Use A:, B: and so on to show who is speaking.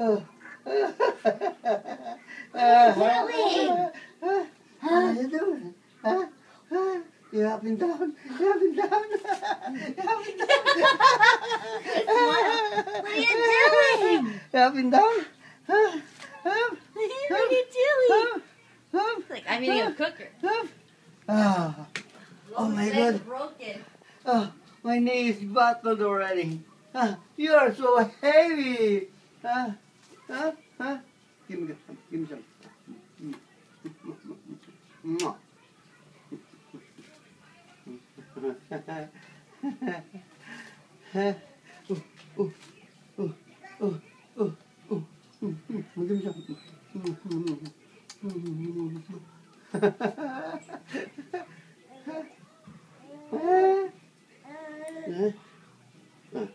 A: Oh.
B: Doing?
A: What are you doing? Huh? You up and down? You up and down? You up and down?
B: What are you doing?
A: You up and down?
B: What are you doing? Like, I'm eating a cooker.
A: Oh my God.
B: Broken.
A: Oh, my knee is buckled already. You are so heavy. Give me some. Give me some. Mwah. Give me some.